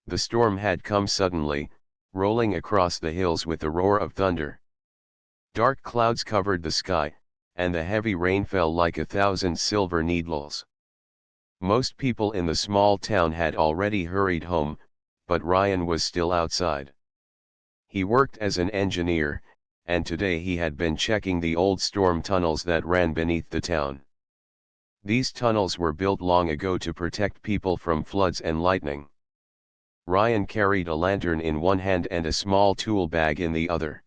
The storm had come suddenly, rolling across the hills with a roar of thunder. Dark clouds covered the sky, and the heavy rain fell like 1,000 silver needles. Most people in the small town had already hurried home, but Ryan was still outside. He worked as an engineer, and today he had been checking the old storm tunnels that ran beneath the town. These tunnels were built long ago to protect people from floods and lightning. Ryan carried a lantern in one hand and a small tool bag in the other.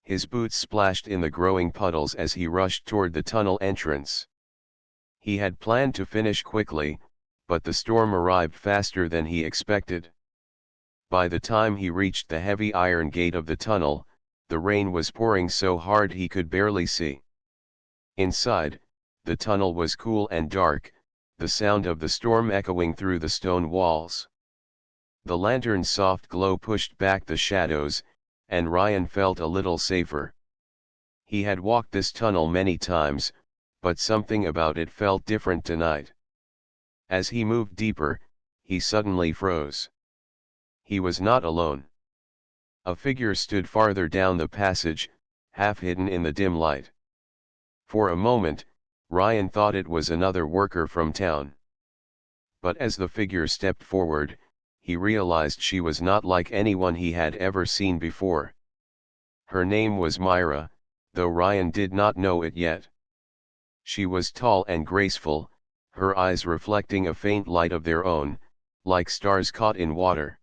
His boots splashed in the growing puddles as he rushed toward the tunnel entrance. He had planned to finish quickly, but the storm arrived faster than he expected. By the time he reached the heavy iron gate of the tunnel, the rain was pouring so hard he could barely see. Inside, the tunnel was cool and dark, the sound of the storm echoing through the stone walls. The lantern's soft glow pushed back the shadows, and Ryan felt a little safer. He had walked this tunnel many times, but something about it felt different tonight. As he moved deeper, he suddenly froze. He was not alone. A figure stood farther down the passage, half hidden in the dim light. For a moment, Ryan thought it was another worker from town. But as the figure stepped forward, he realized she was not like anyone he had ever seen before. Her name was Myra, though Ryan did not know it yet. She was tall and graceful, her eyes reflecting a faint light of their own, like stars caught in water.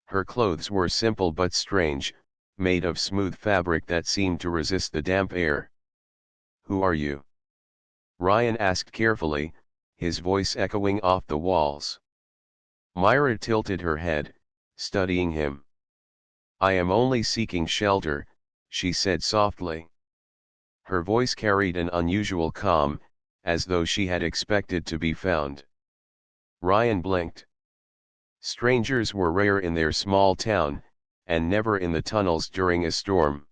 Her clothes were simple but strange, made of smooth fabric that seemed to resist the damp air. "Who are you?" Ryan asked carefully, his voice echoing off the walls. Myra tilted her head, studying him. "I am only seeking shelter," she said softly. Her voice carried an unusual calm, as though she had expected to be found. Ryan blinked. Strangers were rare in their small town, and never in the tunnels during a storm.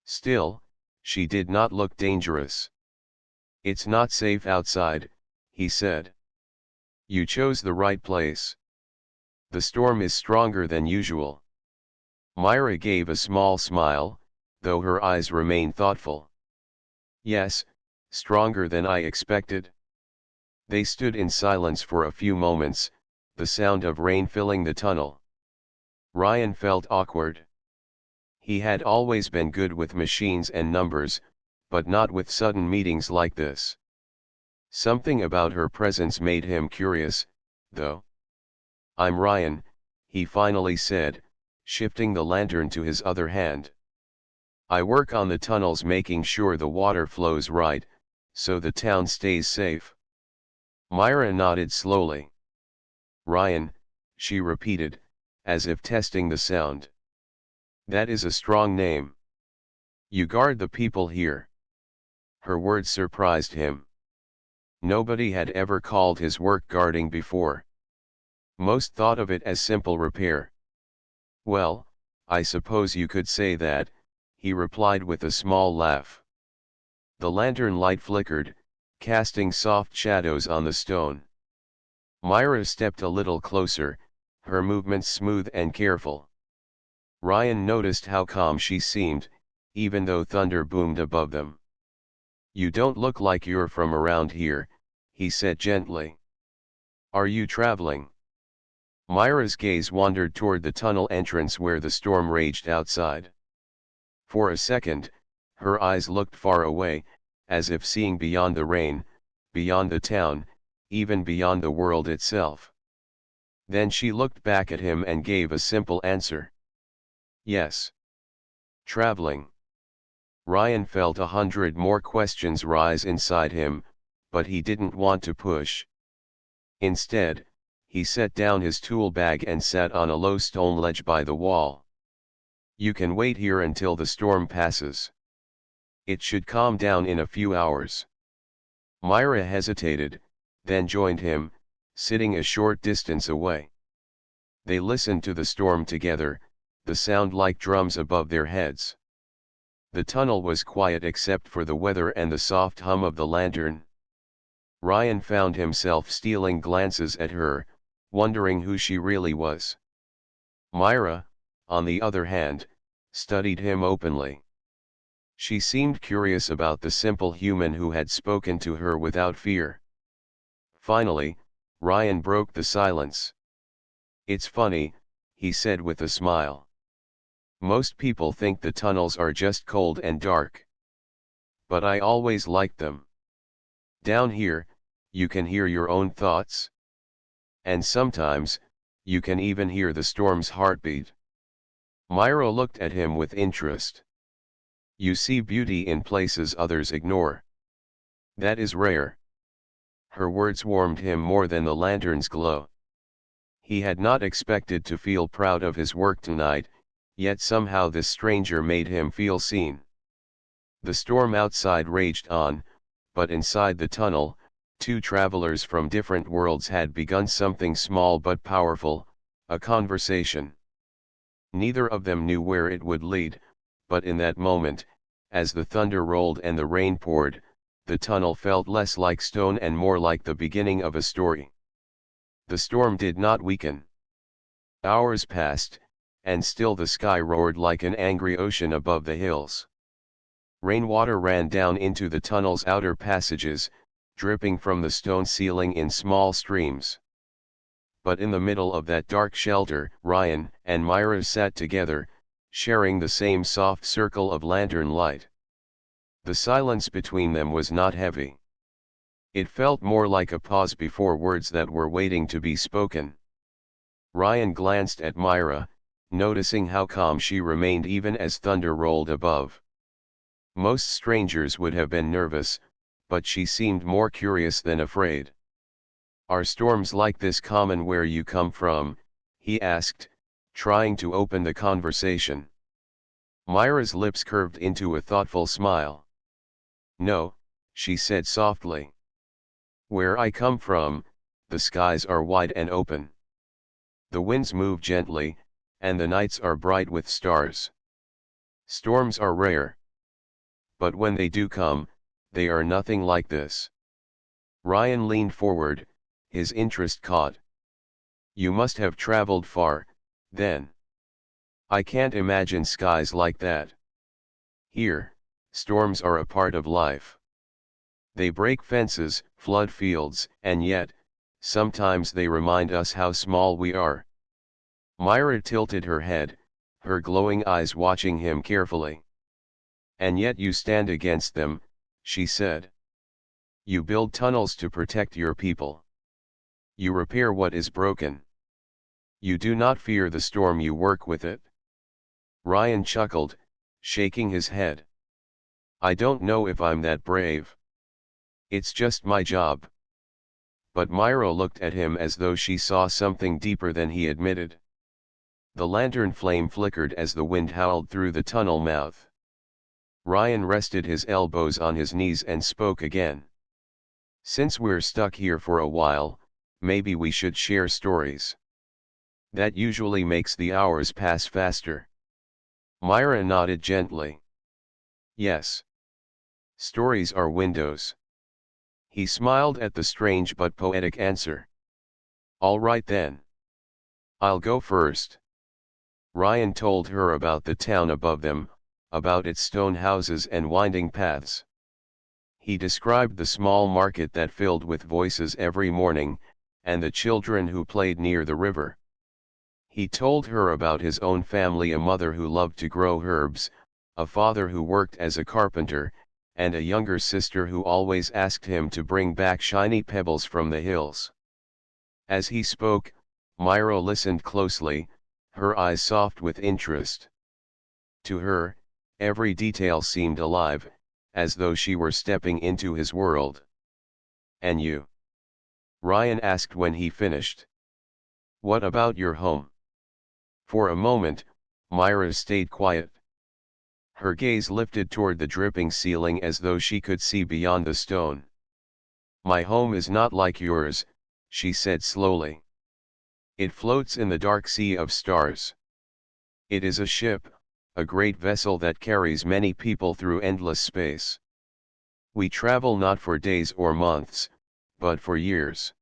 Still, she did not look dangerous. "It's not safe outside," he said. "You chose the right place. The storm is stronger than usual." Myra gave a small smile, though her eyes remained thoughtful. "Yes, stronger than I expected." They stood in silence for a few moments, the sound of rain filling the tunnel. Ryan felt awkward. He had always been good with machines and numbers, but not with sudden meetings like this. Something about her presence made him curious, though. "I'm Ryan," he finally said, shifting the lantern to his other hand. "I work on the tunnels making sure the water flows right, so the town stays safe." Myra nodded slowly. "Ryan," she repeated, as if testing the sound. "That is a strong name. You guard the people here." Her words surprised him. Nobody had ever called his work guarding before. Most thought of it as simple repair. "Well, I suppose you could say that," he replied with a small laugh. The lantern light flickered, casting soft shadows on the stone. Myra stepped a little closer, her movements smooth and careful. Ryan noticed how calm she seemed, even though thunder boomed above them. "You don't look like you're from around here," he said gently. "Are you traveling?" Myra's gaze wandered toward the tunnel entrance where the storm raged outside. For a second, her eyes looked far away, as if seeing beyond the rain, beyond the town, even beyond the world itself. Then she looked back at him and gave a simple answer. "Yes. Traveling." Ryan felt 100 more questions rise inside him, but he didn't want to push. Instead, he set down his tool bag and sat on a low stone ledge by the wall. "You can wait here until the storm passes. It should calm down in a few hours." Myra hesitated, then joined him, sitting a short distance away. They listened to the storm together, the sound like drums above their heads. The tunnel was quiet except for the weather and the soft hum of the lantern. Ryan found himself stealing glances at her, wondering who she really was. Myra, on the other hand, studied him openly. She seemed curious about the simple human who had spoken to her without fear. Finally, Ryan broke the silence. "It's funny," he said with a smile. "Most people think the tunnels are just cold and dark. But I always liked them. Down here, you can hear your own thoughts. And sometimes, you can even hear the storm's heartbeat." Myra looked at him with interest. "You see beauty in places others ignore. That is rare." Her words warmed him more than the lantern's glow. He had not expected to feel proud of his work tonight, yet somehow this stranger made him feel seen. The storm outside raged on, but inside the tunnel, two travelers from different worlds had begun something small but powerful, a conversation. Neither of them knew where it would lead, but in that moment, as the thunder rolled and the rain poured, the tunnel felt less like stone and more like the beginning of a story. The storm did not weaken. Hours passed, and still the sky roared like an angry ocean above the hills. Rainwater ran down into the tunnel's outer passages, dripping from the stone ceiling in small streams. But in the middle of that dark shelter, Ryan and Myra sat together, sharing the same soft circle of lantern light. The silence between them was not heavy. It felt more like a pause before words that were waiting to be spoken. Ryan glanced at Myra, noticing how calm she remained even as thunder rolled above. Most strangers would have been nervous, but she seemed more curious than afraid. "Are storms like this common where you come from?" he asked, trying to open the conversation. Myra's lips curved into a thoughtful smile. "No," she said softly. "Where I come from, the skies are wide and open. The winds move gently, and the nights are bright with stars. Storms are rare. But when they do come, they are nothing like this." Ryan leaned forward, his interest caught. "You must have traveled far, then. I can't imagine skies like that. Here, storms are a part of life. They break fences, flood fields, and yet, sometimes they remind us how small we are." Myra tilted her head, her glowing eyes watching him carefully. "And yet you stand against them," she said. "You build tunnels to protect your people. You repair what is broken. You do not fear the storm, you work with it." Ryan chuckled, shaking his head. "I don't know if I'm that brave. It's just my job." But Myra looked at him as though she saw something deeper than he admitted. The lantern flame flickered as the wind howled through the tunnel mouth. Ryan rested his elbows on his knees and spoke again. "Since we're stuck here for a while, maybe we should share stories. That usually makes the hours pass faster." Myra nodded gently. "Yes. Stories are windows." He smiled at the strange but poetic answer. "All right then. I'll go first." Ryan told her about the town above them, about its stone houses and winding paths. He described the small market that filled with voices every morning, and the children who played near the river. He told her about his own family, a mother who loved to grow herbs, a father who worked as a carpenter, and a younger sister who always asked him to bring back shiny pebbles from the hills. As he spoke, Myra listened closely, her eyes soft with interest. To her, every detail seemed alive, as though she were stepping into his world. "And you?" Ryan asked when he finished. "What about your home?" For a moment, Myra stayed quiet. Her gaze lifted toward the dripping ceiling as though she could see beyond the stone. "My home is not like yours," she said slowly. "It floats in the dark sea of stars. It is a ship, a great vessel that carries many people through endless space. We travel not for days or months, but for years.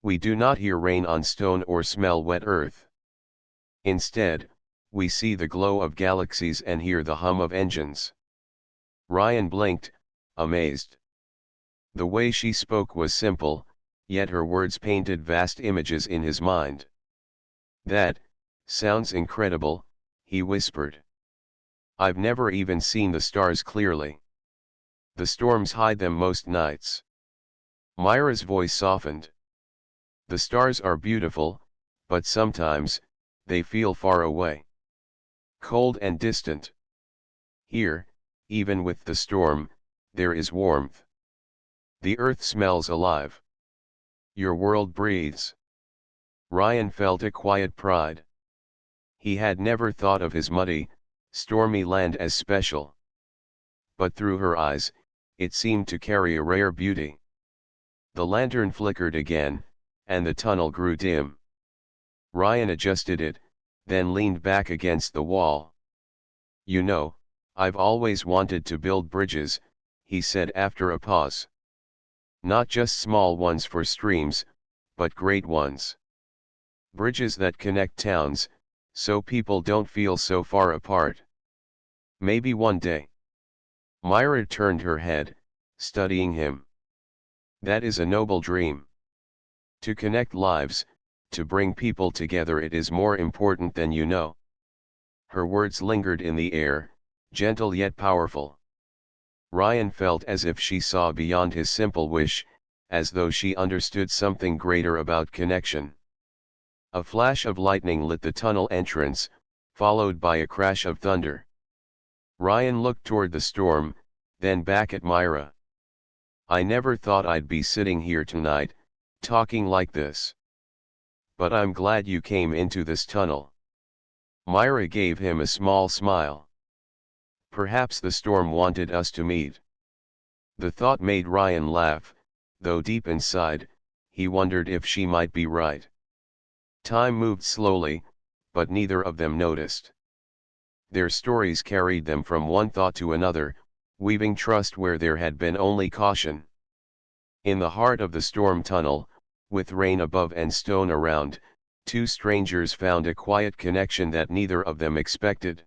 We do not hear rain on stone or smell wet earth. Instead, we see the glow of galaxies and hear the hum of engines. Ryan blinked, amazed. The way she spoke was simple, yet her words painted vast images in his mind. That sounds incredible, he whispered. I've never even seen the stars clearly. The storms hide them most nights. Myra's voice softened. The stars are beautiful, but sometimes, they feel far away. Cold and distant. Here, even with the storm, there is warmth. The earth smells alive. Your world breathes. Ryan felt a quiet pride. He had never thought of his muddy, stormy land as special. But through her eyes, it seemed to carry a rare beauty. The lantern flickered again, and the tunnel grew dim. Ryan adjusted it, then leaned back against the wall. You know, I've always wanted to build bridges, he said after a pause. Not just small ones for streams, but great ones. Bridges that connect towns, so people don't feel so far apart. Maybe one day. Myra turned her head, studying him. That is a noble dream. To connect lives, to bring people together, it is more important than you know. Her words lingered in the air, gentle yet powerful. Ryan felt as if she saw beyond his simple wish, as though she understood something greater about connection. A flash of lightning lit the tunnel entrance, followed by a crash of thunder. Ryan looked toward the storm, then back at Myra. I never thought I'd be sitting here tonight, talking like this. But I'm glad you came into this tunnel. Myra gave him a small smile. Perhaps the storm wanted us to meet. The thought made Ryan laugh, though deep inside, he wondered if she might be right. Time moved slowly, but neither of them noticed. Their stories carried them from one thought to another, weaving trust where there had been only caution. In the heart of the storm tunnel, with rain above and stone around, two strangers found a quiet connection that neither of them expected.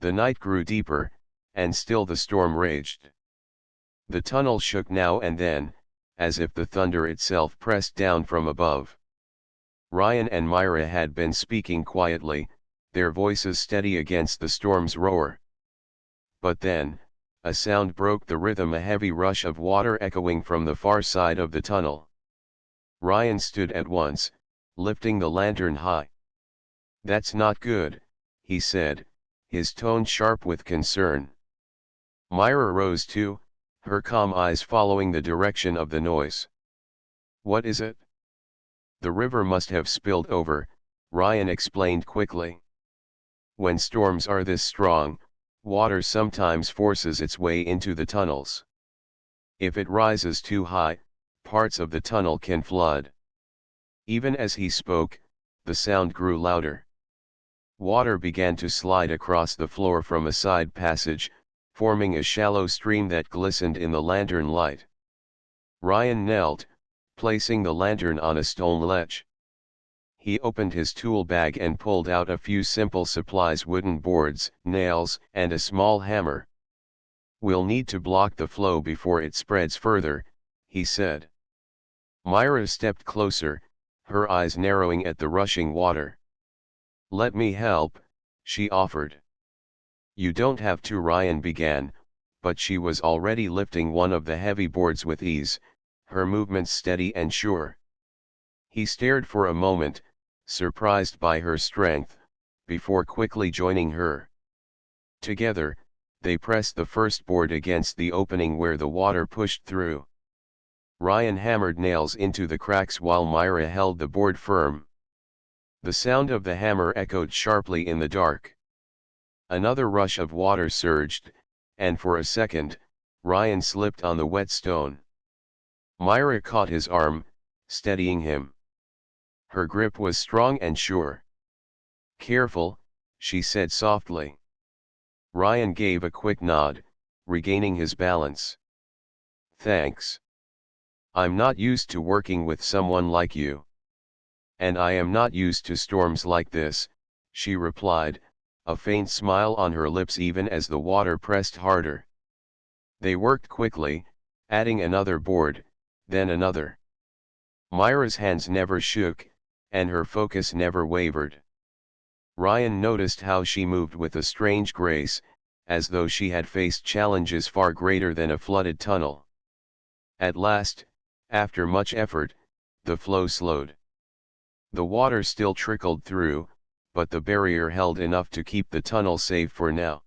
The night grew deeper, and still the storm raged. The tunnel shook now and then, as if the thunder itself pressed down from above. Ryan and Myra had been speaking quietly, their voices steady against the storm's roar. But then, a sound broke the rhythm, a heavy rush of water echoing from the far side of the tunnel. Ryan stood at once, lifting the lantern high. That's not good, he said, his tone sharp with concern. Myra rose too, her calm eyes following the direction of the noise. What is it? The river must have spilled over, Ryan explained quickly. When storms are this strong, water sometimes forces its way into the tunnels. If it rises too high, parts of the tunnel can flood. Even as he spoke, the sound grew louder. Water began to slide across the floor from a side passage, forming a shallow stream that glistened in the lantern light. Ryan knelt, placing the lantern on a stone ledge. He opened his tool bag and pulled out a few simple supplies: wooden boards, nails, and a small hammer. We'll need to block the flow before it spreads further, he said. Myra stepped closer, her eyes narrowing at the rushing water. Let me help, she offered. You don't have to, Ryan began, but she was already lifting one of the heavy boards with ease, her movements steady and sure. He stared for a moment, surprised by her strength, before quickly joining her. Together, they pressed the first board against the opening where the water pushed through. Ryan hammered nails into the cracks while Myra held the board firm. The sound of the hammer echoed sharply in the dark. Another rush of water surged, and for a second, Ryan slipped on the wet stone. Myra caught his arm, steadying him. Her grip was strong and sure. Careful, she said softly. Ryan gave a quick nod, regaining his balance. Thanks. I'm not used to working with someone like you. And I am not used to storms like this, she replied, a faint smile on her lips even as the water pressed harder. They worked quickly, adding another board, then another. Myra's hands never shook, and her focus never wavered. Ryan noticed how she moved with a strange grace, as though she had faced challenges far greater than a flooded tunnel. At last, after much effort, the flow slowed. The water still trickled through, but the barrier held enough to keep the tunnel safe for now.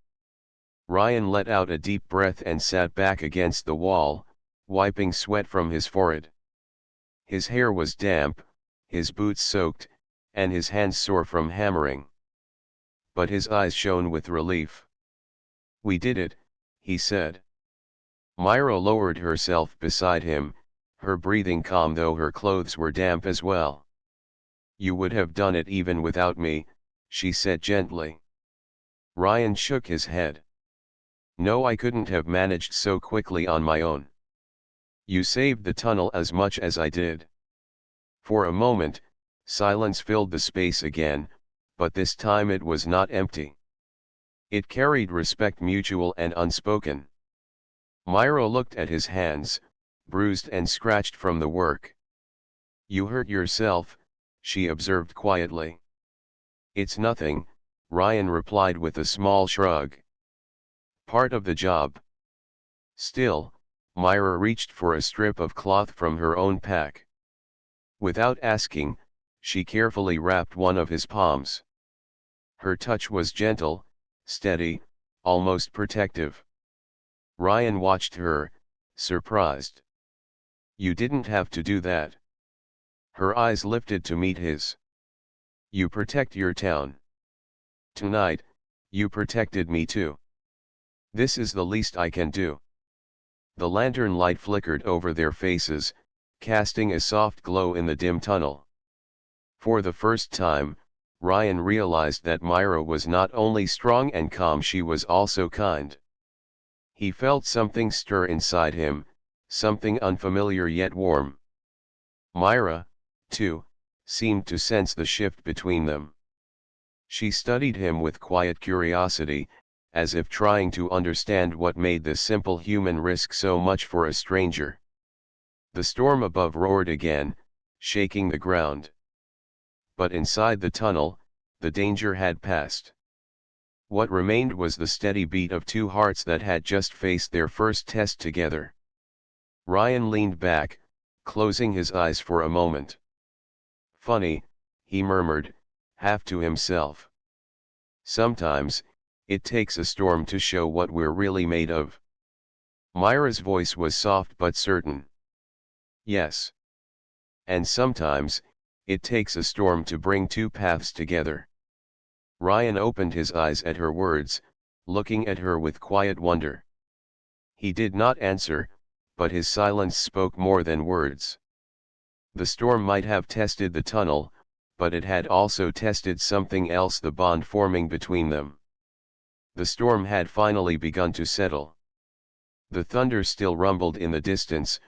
Ryan let out a deep breath and sat back against the wall, wiping sweat from his forehead. His hair was damp, his boots soaked, and his hands sore from hammering. But his eyes shone with relief. "We did it," he said. Myra lowered herself beside him, her breathing calm though her clothes were damp as well. "You would have done it even without me," she said gently. Ryan shook his head. "No, I couldn't have managed so quickly on my own. You saved the tunnel as much as I did." For a moment, silence filled the space again, but this time it was not empty. It carried respect mutual and unspoken. Myra looked at his hands, bruised and scratched from the work. "You hurt yourself," she observed quietly. "It's nothing," Ryan replied with a small shrug. "Part of the job." Still, Myra reached for a strip of cloth from her own pack. Without asking, she carefully wrapped one of his palms. Her touch was gentle, steady, almost protective. Ryan watched her, surprised. "You didn't have to do that." Her eyes lifted to meet his. "You protect your town. Tonight, you protected me too. This is the least I can do." The lantern light flickered over their faces, casting a soft glow in the dim tunnel. For the first time, Ryan realized that Myra was not only strong and calm, she was also kind. He felt something stir inside him, something unfamiliar yet warm. Myra, too, seemed to sense the shift between them. She studied him with quiet curiosity, as if trying to understand what made this simple human risk so much for a stranger. The storm above roared again, shaking the ground. But inside the tunnel, the danger had passed. What remained was the steady beat of two hearts that had just faced their first test together. Ryan leaned back, closing his eyes for a moment. "Funny," he murmured, half to himself. "Sometimes, it takes a storm to show what we're really made of." Myra's voice was soft but certain. "Yes. And sometimes, it takes a storm to bring two paths together." Ryan opened his eyes at her words, looking at her with quiet wonder. He did not answer, but his silence spoke more than words. The storm might have tested the tunnel, but it had also tested something else: the bond forming between them. The storm had finally begun to settle. The thunder still rumbled in the distance,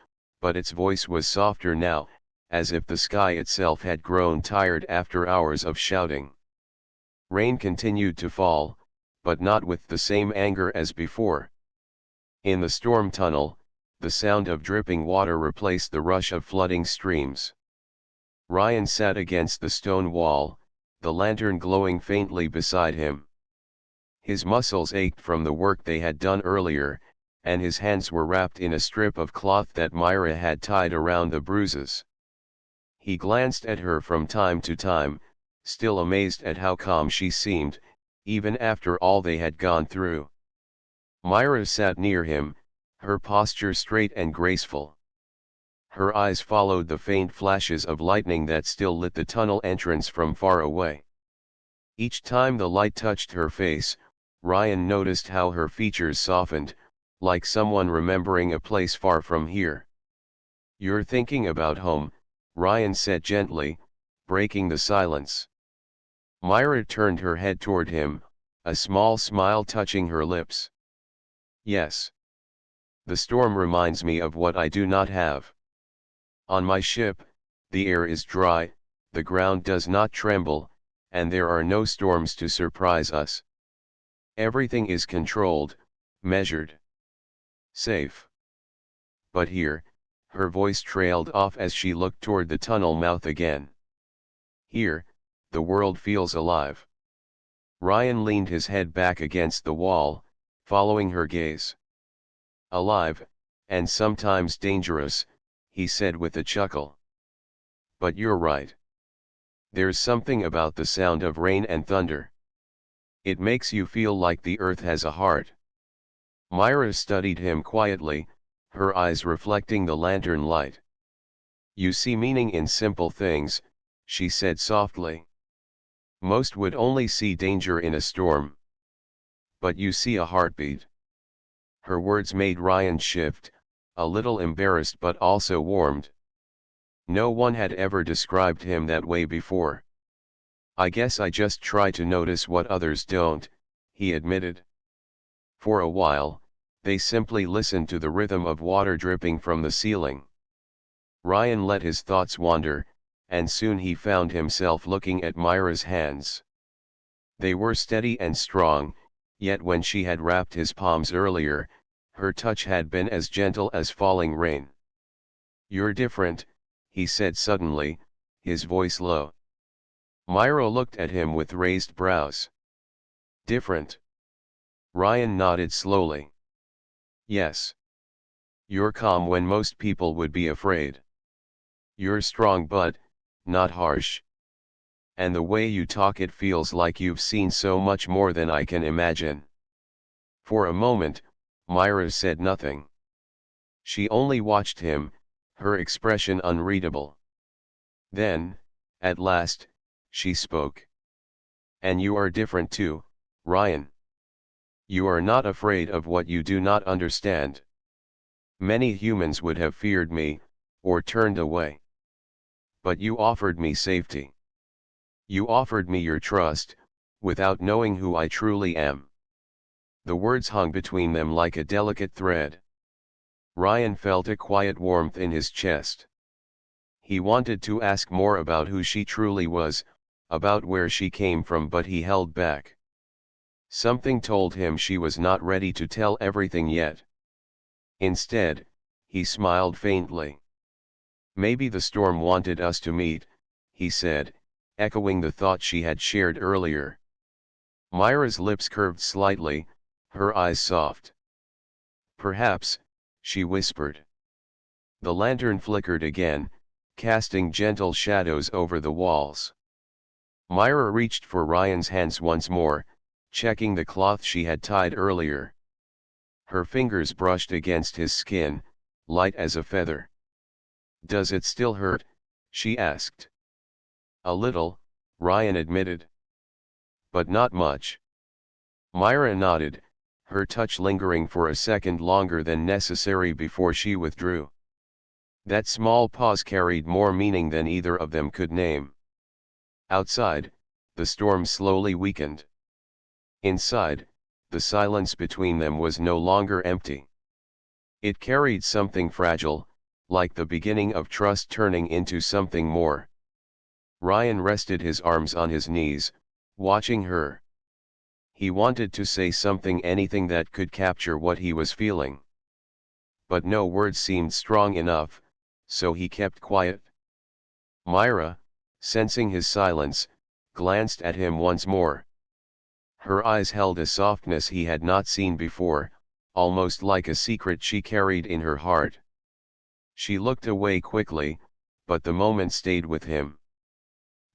but its voice was softer now, as if the sky itself had grown tired after hours of shouting. Rain continued to fall, but not with the same anger as before. In the storm tunnel, the sound of dripping water replaced the rush of flooding streams. Ryan sat against the stone wall, the lantern glowing faintly beside him. His muscles ached from the work they had done earlier, and his hands were wrapped in a strip of cloth that Myra had tied around the bruises. He glanced at her from time to time, still amazed at how calm she seemed, even after all they had gone through. Myra sat near him, her posture straight and graceful. Her eyes followed the faint flashes of lightning that still lit the tunnel entrance from far away. Each time the light touched her face, Ryan noticed how her features softened, like someone remembering a place far from here. "You're thinking about home," Ryan said gently, breaking the silence. Myra turned her head toward him, a small smile touching her lips. "Yes. The storm reminds me of what I do not have." On my ship, the air is dry, the ground does not tremble, and there are no storms to surprise us. Everything is controlled, measured, safe. But here, her voice trailed off as she looked toward the tunnel mouth again. Here, the world feels alive. Ryan leaned his head back against the wall, following her gaze. Alive, and sometimes dangerous, he said with a chuckle. But you're right. There's something about the sound of rain and thunder. It makes you feel like the earth has a heart. Myra studied him quietly, her eyes reflecting the lantern light. You see meaning in simple things, she said softly. Most would only see danger in a storm. But you see a heartbeat. Her words made Ryan shift, a little embarrassed but also warmed. No one had ever described him that way before. I guess I just try to notice what others don't, he admitted. For a while, they simply listened to the rhythm of water dripping from the ceiling. Ryan let his thoughts wander, and soon he found himself looking at Myra's hands. They were steady and strong, yet when she had wrapped his palms earlier, her touch had been as gentle as falling rain. You're different, he said suddenly, his voice low. Myra looked at him with raised brows. Different? Ryan nodded slowly. Yes. You're calm when most people would be afraid. You're strong but, not harsh. And the way you talk, it feels like you've seen so much more than I can imagine. For a moment, Myra said nothing. She only watched him, her expression unreadable. Then, at last, she spoke. And you are different too, Ryan. You are not afraid of what you do not understand. Many humans would have feared me, or turned away. But you offered me safety. You offered me your trust, without knowing who I truly am. The words hung between them like a delicate thread. Ryan felt a quiet warmth in his chest. He wanted to ask more about who she truly was, about where she came from, but he held back. Something told him she was not ready to tell everything yet. Instead, he smiled faintly. Maybe the storm wanted us to meet, he said, echoing the thought she had shared earlier. Myra's lips curved slightly, her eyes soft. Perhaps, she whispered. The lantern flickered again, casting gentle shadows over the walls. Myra reached for Ryan's hands once more, checking the cloth she had tied earlier. Her fingers brushed against his skin, light as a feather. Does it still hurt? She asked. A little, Ryan admitted. But not much. Myra nodded, her touch lingering for a second longer than necessary before she withdrew. That small pause carried more meaning than either of them could name. Outside, the storm slowly weakened. Inside, the silence between them was no longer empty. It carried something fragile, like the beginning of trust turning into something more. Ryan rested his arms on his knees, watching her. He wanted to say something, anything that could capture what he was feeling. But no words seemed strong enough, so he kept quiet. Myra, sensing his silence, glanced at him once more. Her eyes held a softness he had not seen before, almost like a secret she carried in her heart. She looked away quickly, but the moment stayed with him.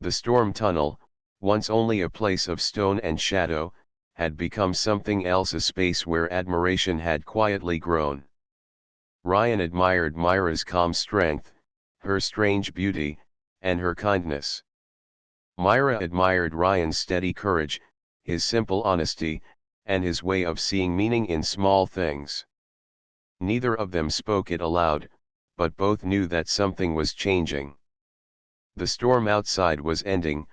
The storm tunnel, once only a place of stone and shadow, had become something else, a space where admiration had quietly grown. Ryan admired Myra's calm strength, her strange beauty, and her kindness. Myra admired Ryan's steady courage, his simple honesty, and his way of seeing meaning in small things. Neither of them spoke it aloud, but both knew that something was changing. The storm outside was ending,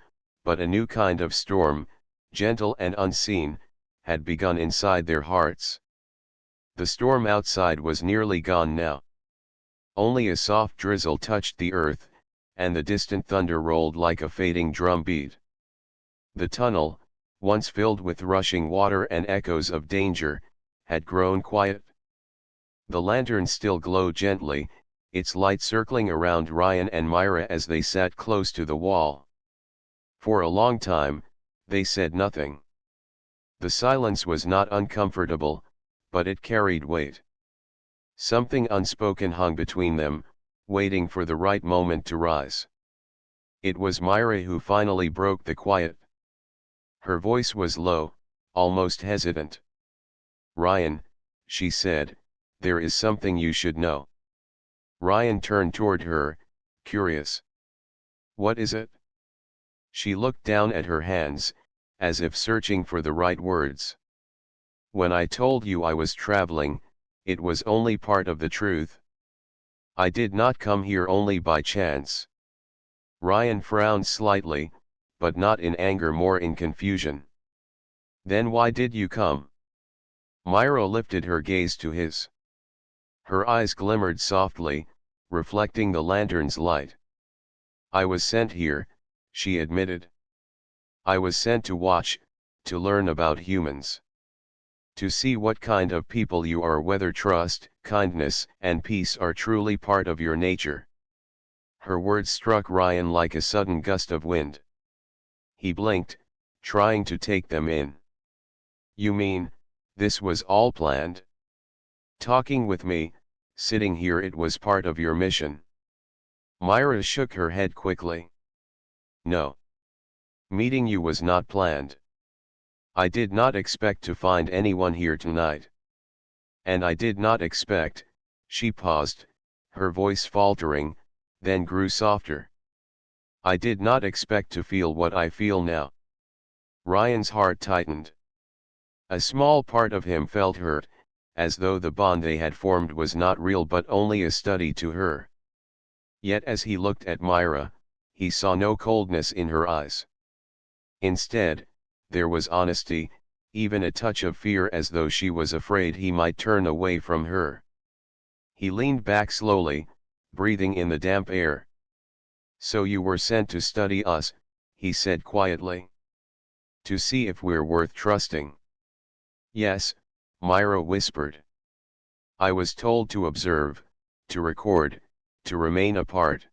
but a new kind of storm, gentle and unseen, had begun inside their hearts. The storm outside was nearly gone now. Only a soft drizzle touched the earth, and the distant thunder rolled like a fading drum beat. The tunnel, once filled with rushing water and echoes of danger, had grown quiet. The lantern still glowed gently, its light circling around Ryan and Myra as they sat close to the wall. For a long time, they said nothing. The silence was not uncomfortable, but it carried weight. Something unspoken hung between them, waiting for the right moment to rise. It was Myra who finally broke the quiet. Her voice was low, almost hesitant. "Ryan," she said, "there is something you should know." Ryan turned toward her, curious. "What is it?" She looked down at her hands, as if searching for the right words. "When I told you I was traveling, it was only part of the truth. I did not come here only by chance." Ryan frowned slightly, but not in anger, more in confusion. "Then why did you come?" Myra lifted her gaze to his. Her eyes glimmered softly, reflecting the lantern's light. "I was sent here," she admitted. "I was sent to watch, to learn about humans. To see what kind of people you are, whether trust, kindness, and peace are truly part of your nature." Her words struck Ryan like a sudden gust of wind. He blinked, trying to take them in. "You mean, this was all planned? Talking with me, sitting here, it was part of your mission?" Myra shook her head quickly. "No. Meeting you was not planned. I did not expect to find anyone here tonight. And I did not expect," she paused, her voice faltering, then grew softer. "I did not expect to feel what I feel now." Ryan's heart tightened. A small part of him felt hurt, as though the bond they had formed was not real but only a study to her. Yet as he looked at Myra, he saw no coldness in her eyes. Instead, there was honesty, even a touch of fear, as though she was afraid he might turn away from her. He leaned back slowly, breathing in the damp air. "So you were sent to study us," he said quietly. "To see if we're worth trusting." "Yes," Myra whispered. "I was told to observe, to record, to remain apart.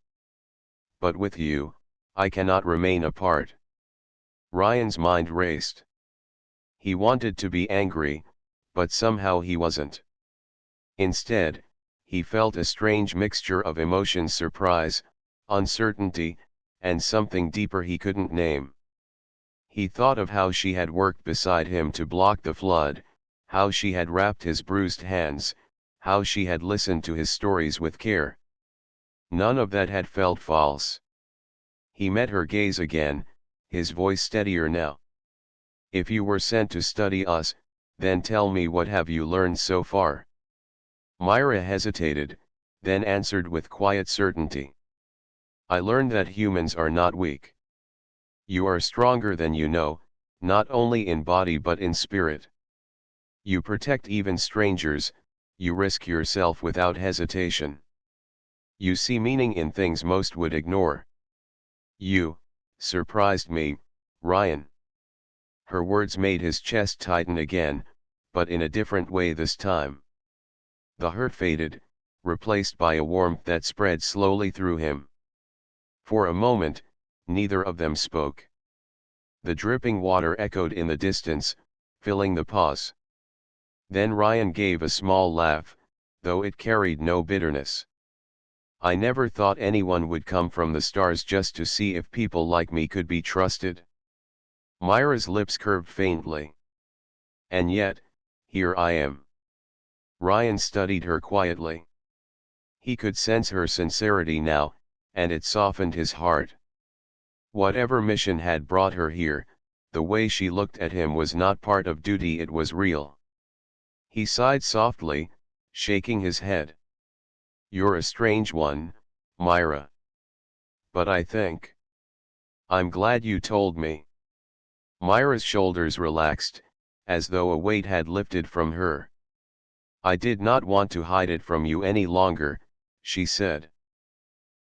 But with you, I cannot remain apart." Ryan's mind raced. He wanted to be angry, but somehow he wasn't. Instead, he felt a strange mixture of emotions: surprise, uncertainty, and something deeper he couldn't name. He thought of how she had worked beside him to block the flood, how she had wrapped his bruised hands, how she had listened to his stories with care. None of that had felt false. He met her gaze again, his voice steadier now. "If you were sent to study us, then tell me, what have you learned so far?" Myra hesitated, then answered with quiet certainty. "I learned that humans are not weak. You are stronger than you know, not only in body but in spirit. You protect even strangers, you risk yourself without hesitation. You see meaning in things most would ignore. You surprised me, Ryan." Her words made his chest tighten again, but in a different way this time. The hurt faded, replaced by a warmth that spread slowly through him. For a moment, neither of them spoke. The dripping water echoed in the distance, filling the pause. Then Ryan gave a small laugh, though it carried no bitterness. "I never thought anyone would come from the stars just to see if people like me could be trusted." Myra's lips curved faintly. "And yet, here I am." Ryan studied her quietly. He could sense her sincerity now, and it softened his heart. Whatever mission had brought her here, the way she looked at him was not part of duty, it was real. He sighed softly, shaking his head. "You're a strange one, Myra. But I think I'm glad you told me." Myra's shoulders relaxed, as though a weight had lifted from her. "I did not want to hide it from you any longer," she said.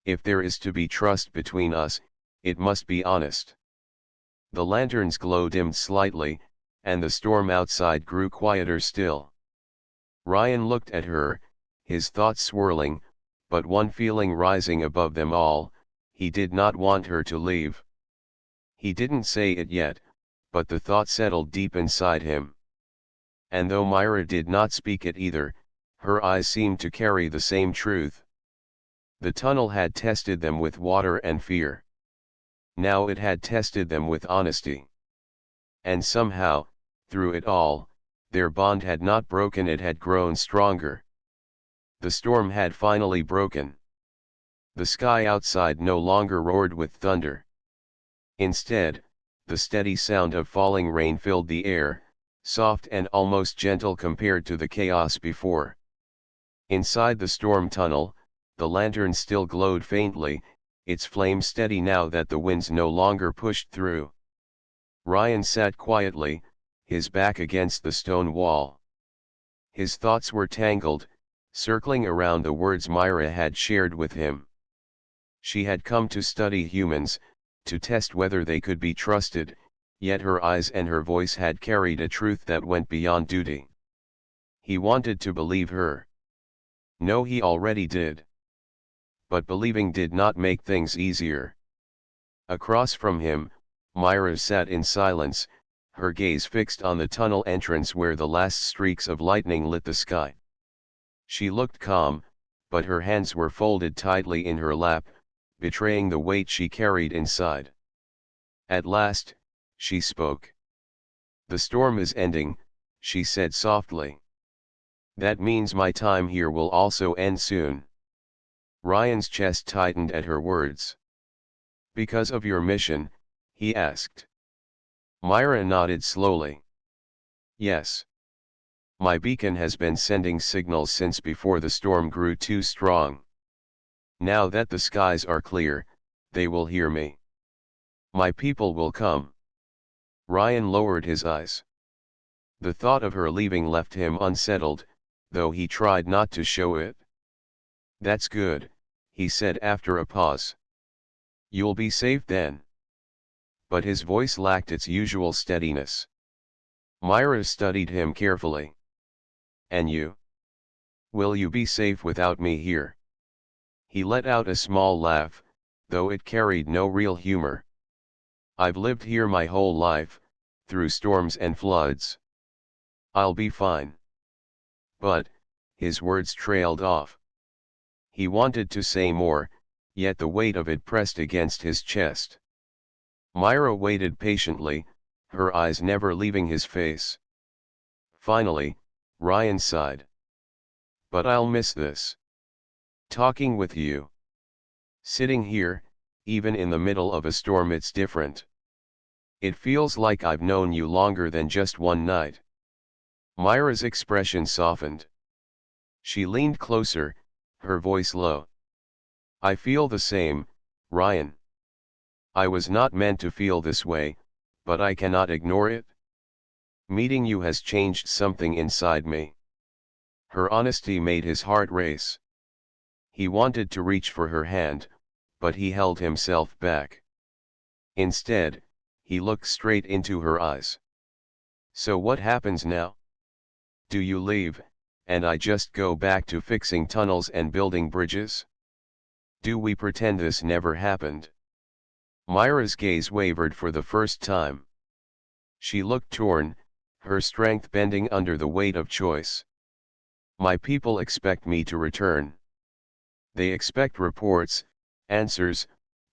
If there is to be trust between us, it must be honest. The lantern's glow dimmed slightly, and the storm outside grew quieter still. Ryan looked at her, his thoughts swirling, but one feeling rising above them all: he did not want her to leave. He didn't say it yet, but the thought settled deep inside him. And though Myra did not speak it either, her eyes seemed to carry the same truth. The tunnel had tested them with water and fear. Now it had tested them with honesty. And somehow, through it all, their bond had not broken, it had grown stronger. The storm had finally broken. The sky outside no longer roared with thunder. Instead, the steady sound of falling rain filled the air, soft and almost gentle compared to the chaos before. Inside the storm tunnel, the lantern still glowed faintly, its flame steady now that the winds no longer pushed through. Ryan sat quietly, his back against the stone wall. His thoughts were tangled, circling around the words Myra had shared with him. She had come to study humans, to test whether they could be trusted, yet her eyes and her voice had carried a truth that went beyond duty. He wanted to believe her. No, he already did. But believing did not make things easier. Across from him, Myra sat in silence, her gaze fixed on the tunnel entrance where the last streaks of lightning lit the sky. She looked calm, but her hands were folded tightly in her lap, betraying the weight she carried inside. At last, she spoke. "The storm is ending," she said softly. "That means my time here will also end soon." Ryan's chest tightened at her words. "Because of your mission?" he asked. Myra nodded slowly. "Yes. My beacon has been sending signals since before the storm grew too strong. Now that the skies are clear, they will hear me. My people will come." Ryan lowered his eyes. The thought of her leaving left him unsettled, though he tried not to show it. "That's good," he said after a pause. "You'll be safe then." But his voice lacked its usual steadiness. Myra studied him carefully. "And you? Will you be safe without me here?" He let out a small laugh, though it carried no real humor. "I've lived here my whole life, through storms and floods. I'll be fine." But, his words trailed off. He wanted to say more, yet the weight of it pressed against his chest. Myra waited patiently, her eyes never leaving his face. Finally, Ryan sighed. "But I'll miss this. Talking with you. Sitting here, even in the middle of a storm, it's different. It feels like I've known you longer than just one night." Myra's expression softened. She leaned closer, her voice low. "I feel the same, Ryan. I was not meant to feel this way, but I cannot ignore it. Meeting you has changed something inside me." Her honesty made his heart race. He wanted to reach for her hand, but he held himself back. Instead, he looked straight into her eyes. "So what happens now? Do you leave, and I just go back to fixing tunnels and building bridges? Do we pretend this never happened?" Myra's gaze wavered for the first time. She looked torn, her strength bending under the weight of choice. "My people expect me to return. They expect reports, answers,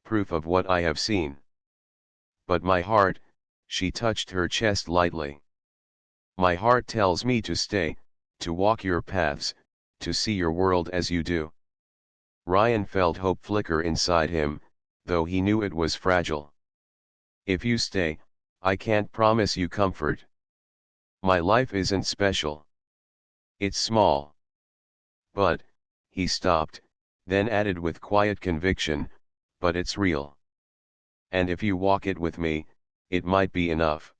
proof of what I have seen. But my heart," she touched her chest lightly. "My heart tells me to stay, to walk your paths, to see your world as you do." Ryan felt hope flicker inside him, though he knew it was fragile. "If you stay, I can't promise you comfort. My life isn't special. It's small. But," he stopped, then added with quiet conviction, "but it's real. And if you walk it with me, it might be enough."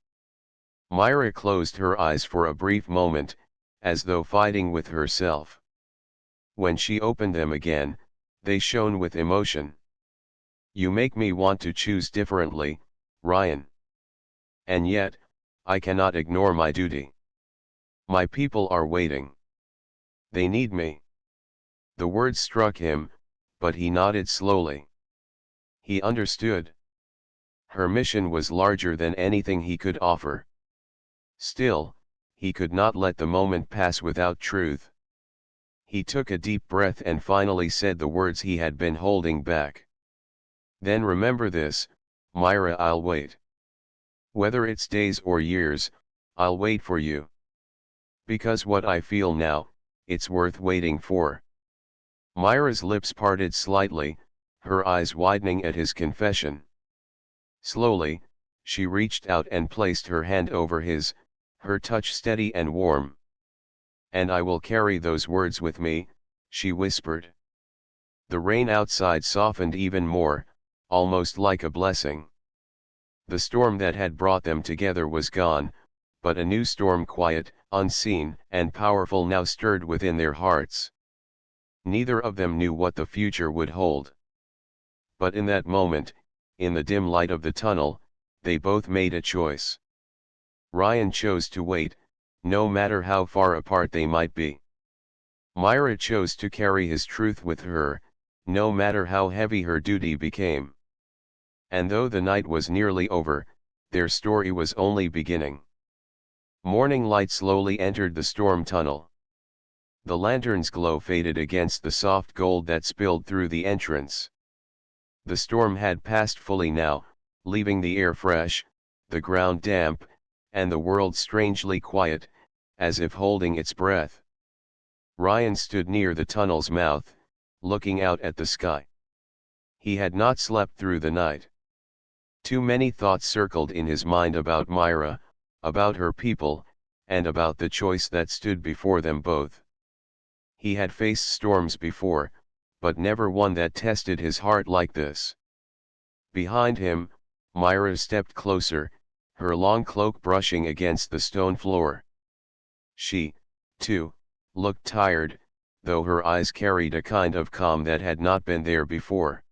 Myra closed her eyes for a brief moment, as though fighting with herself. When she opened them again, They shone with emotion. You make me want to choose differently, Ryan. And yet, I cannot ignore my duty. My people are waiting. They need me. The words struck him, but he nodded slowly. He understood. Her mission was larger than anything he could offer. Still, he could not let the moment pass without truth. He took a deep breath and finally said the words he had been holding back. Then remember this, Myra, I'll wait. Whether it's days or years, I'll wait for you. Because what I feel now, it's worth waiting for. Myra's lips parted slightly, her eyes widening at his confession. Slowly, she reached out and placed her hand over his, her touch steady and warm. And I will carry those words with me, she whispered. The rain outside softened even more, almost like a blessing. The storm that had brought them together was gone, but a new storm, quiet, unseen, and powerful, now stirred within their hearts. Neither of them knew what the future would hold. But in that moment, in the dim light of the tunnel, they both made a choice. Ryan chose to wait, no matter how far apart they might be. Myra chose to carry his truth with her, no matter how heavy her duty became. And though the night was nearly over, their story was only beginning. Morning light slowly entered the storm tunnel. The lantern's glow faded against the soft gold that spilled through the entrance. The storm had passed fully now, leaving the air fresh, the ground damp, and the world strangely quiet, as if holding its breath. Ryan stood near the tunnel's mouth, looking out at the sky. He had not slept through the night. Too many thoughts circled in his mind about Myra, about her people, and about the choice that stood before them both. He had faced storms before, but never one that tested his heart like this. Behind him, Myra stepped closer, her long cloak brushing against the stone floor. She, too, looked tired, though her eyes carried a kind of calm that had not been there before.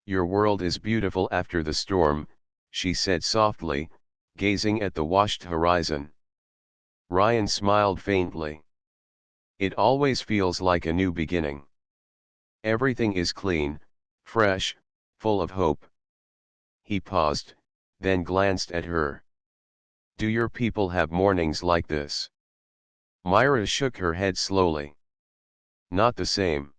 Your world is beautiful after the storm, she said softly, gazing at the washed horizon. Ryan smiled faintly. It always feels like a new beginning. Everything is clean, fresh, full of hope. He paused, then glanced at her. Do your people have mornings like this? Myra shook her head slowly. Not the same.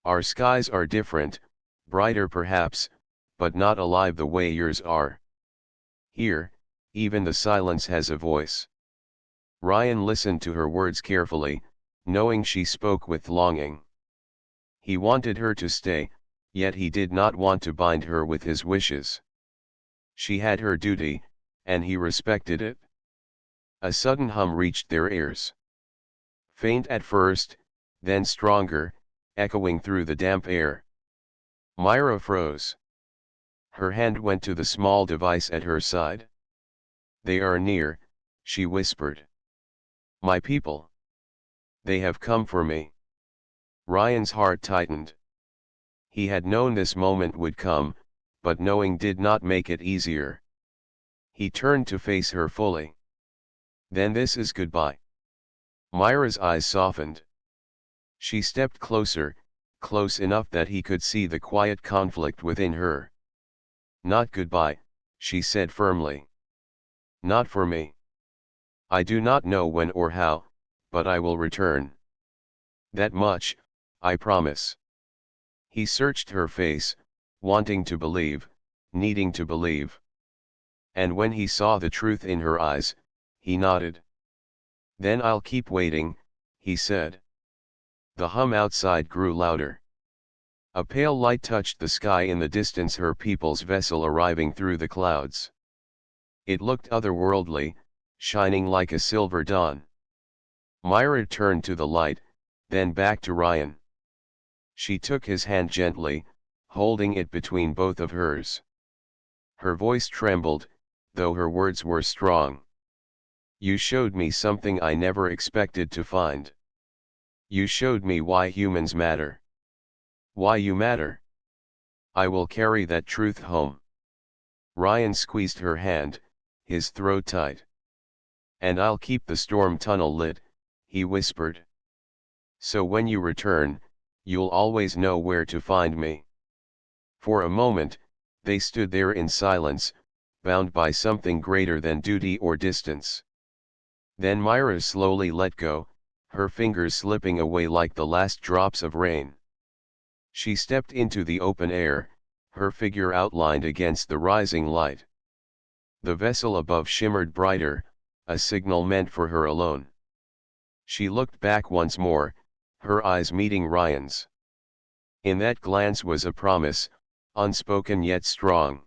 Our skies are different, brighter perhaps, but not alive the way yours are. Here, even the silence has a voice. Ryan listened to her words carefully, knowing she spoke with longing. He wanted her to stay, yet he did not want to bind her with his wishes. She had her duty, and he respected it. A sudden hum reached their ears. Faint at first, then stronger, echoing through the damp air. Myra froze. Her hand went to the small device at her side. They are near, she whispered. My people. They have come for me. Ryan's heart tightened. He had known this moment would come, but knowing did not make it easier. He turned to face her fully. Then this is goodbye. Myra's eyes softened. She stepped closer, close enough that he could see the quiet conflict within her. Not goodbye, she said firmly. Not for me. I do not know when or how, but I will return. That much, I promise. He searched her face, wanting to believe, needing to believe. And when he saw the truth in her eyes, he nodded. Then I'll keep waiting, he said. The hum outside grew louder. A pale light touched the sky in the distance, her people's vessel arriving through the clouds. It looked otherworldly, shining like a silver dawn. Myra turned to the light, then back to Ryan. She took his hand gently, holding it between both of hers. Her voice trembled, though her words were strong. You showed me something I never expected to find. You showed me why humans matter. Why you matter? I will carry that truth home. Ryan squeezed her hand, his throat tight. And I'll keep the storm tunnel lit, he whispered. So when you return, you'll always know where to find me. For a moment, they stood there in silence, bound by something greater than duty or distance. Then Myra slowly let go, her fingers slipping away like the last drops of rain. She stepped into the open air, her figure outlined against the rising light. The vessel above shimmered brighter, a signal meant for her alone. She looked back once more, her eyes meeting Ryan's. In that glance was a promise, unspoken yet strong.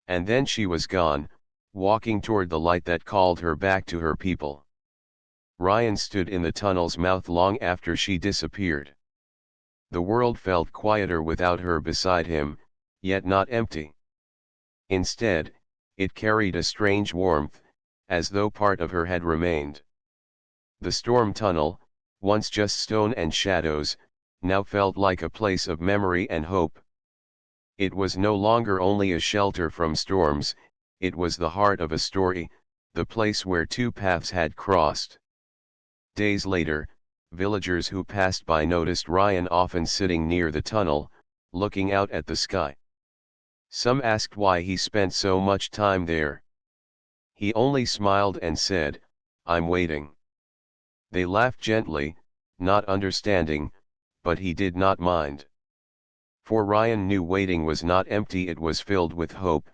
And then she was gone, walking toward the light that called her back to her people. Ryan stood in the tunnel's mouth long after she disappeared. The world felt quieter without her beside him, yet not empty. Instead, it carried a strange warmth, as though part of her had remained. The storm tunnel, once just stone and shadows, now felt like a place of memory and hope. It was no longer only a shelter from storms, it was the heart of a story, the place where two paths had crossed. Days later, villagers who passed by noticed Ryan often sitting near the tunnel, looking out at the sky. Some asked why he spent so much time there. He only smiled and said, "I'm waiting." They laughed gently, not understanding, but he did not mind. For Ryan knew waiting was not empty, it was filled with hope,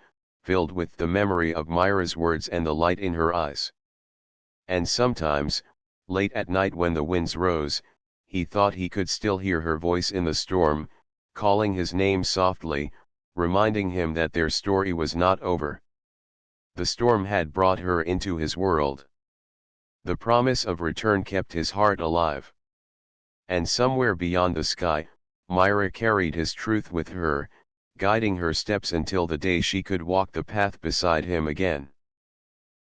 filled with the memory of Myra's words and the light in her eyes. And sometimes, late at night when the winds rose, he thought he could still hear her voice in the storm, calling his name softly, reminding him that their story was not over. The storm had brought her into his world. The promise of return kept his heart alive. And somewhere beyond the sky, Myra carried his truth with her, guiding her steps until the day she could walk the path beside him again.